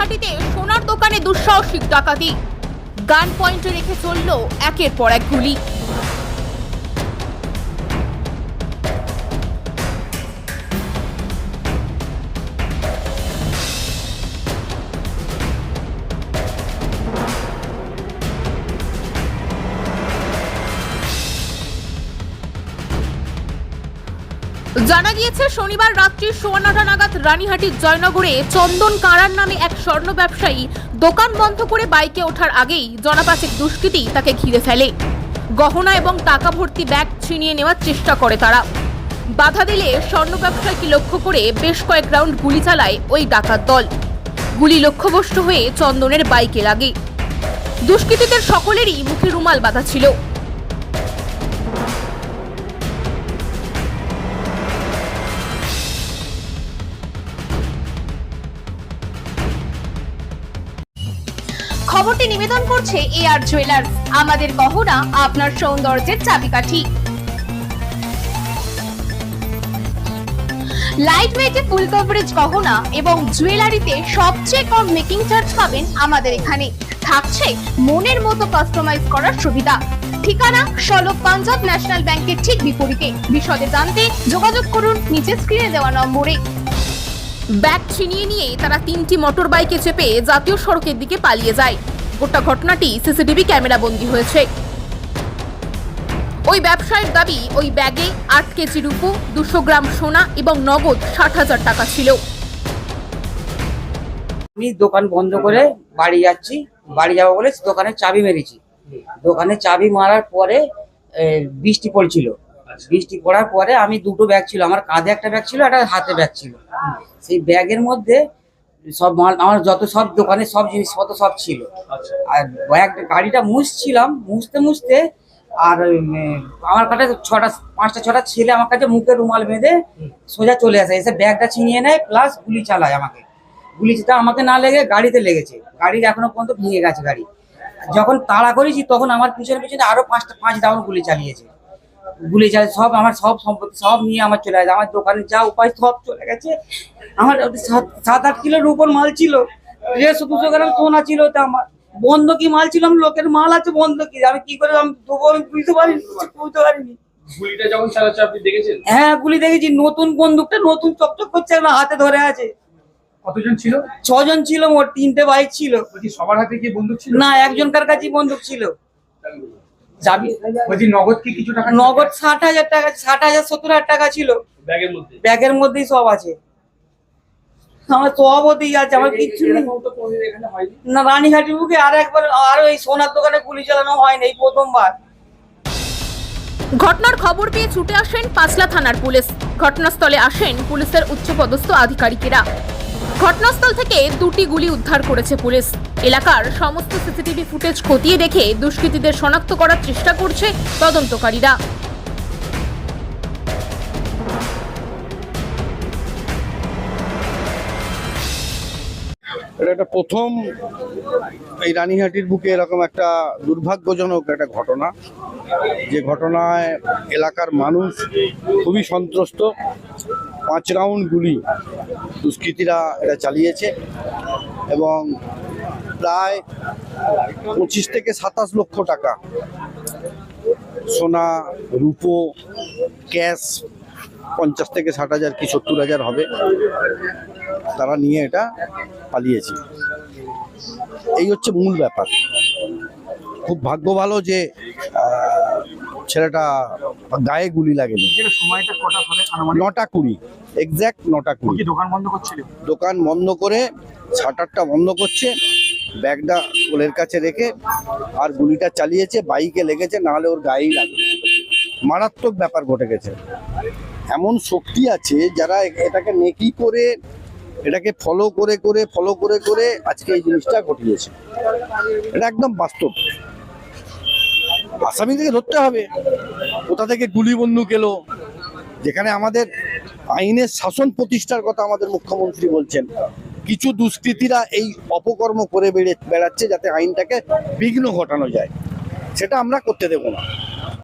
রানীহাটিতে সোনার দোকানে দুঃসাহসিক ডাকাতি, গান পয়েন্টে রেখে চলল একের পর এক গুলি। জানা গিয়েছে শনিবার রাত্রি 9:15 নাগাদ রানীহাটির জয়নগরে চন্দন কারার নামে এক স্বর্ণ ব্যবসায়ী দোকান বন্ধ করে বাইকে ওঠার আগেই জনপাচেক দুষ্কৃতী তাকে ঘিরে ফেলে। গহনা এবং টাকা ভর্তি ব্যাগ ছিনিয়ে নেওয়ার চেষ্টা করে তারা। বাধা দিলে স্বর্ণ ব্যবসায়ীকে লক্ষ্য করে বেশ কয়েক রাউন্ড গুলি চালায় ওই ডাকাত দল। গুলি লক্ষ্যভ্রষ্ট হয়ে চন্দনের বাইকে লাগে। দুষ্কৃতীদের সকলেরই মুখে রুমাল বাঁধা ছিল। খবরটি নিবেদন করছে এআর জুয়েলার্স, আমাদের গহনা আপনার সৌন্দর্যের চাবিকাঠি। লাইট ওয়েটে ফুল কভারেজ গহনা এবং জুয়েলারিতে সবচেয়ে কম মেকিং চার্জ পাবেন আমাদের এখানে। থাকছে মনের মতো কাস্টমাইজ করার সুবিধা। ঠিকানা সলক পাঞ্জাব ন্যাশনাল ব্যাংকের ঠিক বিপরীতে। বিশদে জানতে যোগাযোগ করুন নিচে স্ক্রিনে দেওয়া নম্বরে। ব্যাগ ছিনিয়ে নিয়ে তারা 3টি মোটর বাইকে চেপে জাতীয় সড়কের দিকে পালিয়ে যায়। গোটা ঘটনাটি সিসিটিভি ক্যামেরা বন্দী হয়েছে। ওই ব্যবসায়ীর দাবি, ওই ব্যাগে 8 কেজি রূপো, 200 গ্রাম সোনা এবং নগদ 60,000 টাকা ছিল। আমি দোকান বন্ধ করে বাড়ি যাচ্ছি, বাড়ি যাবো বলে দোকানে চাবি মেরেছি। দোকানে চাবি মারার পরে বৃষ্টি পড়ছিল। বৃষ্টি পড়ার পরে আমি দুটো ব্যাগ ছিল, আমার কাঁধে একটা ব্যাগ ছিল, একটা হাতে ব্যাগ ছিল। সেই ব্যাগের মধ্যে সব মাল, আমার যত সব দোকানে সব জিনিসপত্র সব ছিল। আর গাড়িটা মুছছিলাম, মুছতে আর আমার কাছে 5টা-6টা ছেলে আমার কাছে মুখে রুমাল বেঁধে সোজা চলে আসে, এসে ব্যাগটা ছিনিয়ে নেয়, প্লাস গুলি চালায় আমাকে। গুলিটা আমাকে না লেগে গাড়িতে লেগেছে। গাড়ির এখনো পর্যন্ত ভেঙে গেছে গাড়ি। যখন তাড়া করেছি তখন আমার পিছনে আরো 5 রাউন্ড গুলি চালিয়েছে। গুলি চালিয়ে সব আমার সব সম্পত্তি সব নিয়ে আমার চলে গেছে। আমার দোকানে যা উপায় সব চলে গেছে। আমার 7-8 কিলোর উপর মাল ছিল, 150-200 গ্রাম সোনা ছিল, আমার বন্ধকি মাল ছিল। লোকের মাল আছে বন্ধকি, আমি কি করে আমি বুঝতে পারিনি। গুলিটা যখন চালাচ্ছে আপনি দেখেছেন? হ্যাঁ, গুলি দেখেছি। নতুন বন্দুকটা নতুন চকচক করছে, না হাতে ধরে আছে। কতজন ছিল? 6 জন ছিল মোট, 3টে বাইক ছিল। সবার হাতে কি বন্দুক ছিল? না, একজনকার কাছেই বন্দুক ছিল। চাবি বলছি, নগদ কি কিছু টাকা? নগদ 60,000 টাকা, 60,000-70,000 টাকা ছিল ব্যাগের মধ্যেই সব আছে। আমার সভাপতি আছে, আমার কিচ্ছু নেই। না, রানীহাটির বুকে আরো এই সোনার দোকানে গুলি চালানো হয়নি, এই প্রথমবার। ঘটনার খবর পেয়ে ছুটে আসেন পাঁচলা থানার পুলিশ। ঘটনাস্থলে আসেন পুলিশের উচ্চপদস্থ আধিকারিকেরা। ঘটনাস্থল থেকে 2টি গুলি উদ্ধার করেছে পুলিশ। এলাকার সমস্ত সিসিটিভি ফুটেজ খতিয়ে দেখে দুষ্কৃতীদের শনাক্ত করার চেষ্টা করছে তদন্তকারীরা। এটা একটা প্রথম এই রানীহাটির বুকে এরকম একটা দুর্ভাগ্যজনক একটা ঘটনা, যে ঘটনায় এলাকার মানুষ খুবই সন্ত্রস্ত। 5 রাউন্ড গুলি দুষ্কৃতীরা এটা চালিয়েছে এবং প্রায় 25 থেকে 27 লক্ষ টাকা সোনা, রূপো, ক্যাশ 50 থেকে 60,000 কি 70,000 হবে, তারা নিয়ে এটা পালিয়েছে। এই হচ্ছে মূল ব্যাপার। খুব ভাগ্য ভালো যে ছেলেটা গায়ে গুলি লাগেনি। সময়টা কটা হবে? 9:20, এক্স্যাক্ট 9:20। দোকান বন্ধ করছিল? দোকান বন্ধ করে শাটারটা বন্ধ করছে, ব্যাগটা কোলের কাছে রেখে আর গুলিটা চালিয়েছে। বাইকে লেগেছে, নাহলে ওর গায়েই লাগে। মারাত্মক ব্যাপার ঘটে গেছে। এমন শক্তি আছে যারা এটাকে নেকি করে, এটাকে ফলো করে আজকে এই জিনিসটা ঘটিয়েছে। এটা একদম বাস্তব। আসামিদেরকে ধরতে হবে। কোথা থেকে গুলি বন্দুক এলো? যেখানে আমাদের আইনের শাসন প্রতিষ্ঠার কথা আমাদের মুখ্যমন্ত্রী বলছেন, কিছু দুষ্কৃতীরা এই অপকর্ম করে বেড়াচ্ছে যাতে আইনটাকে বিঘ্ন ঘটানো যায়। সেটা আমরা করতে দেব না।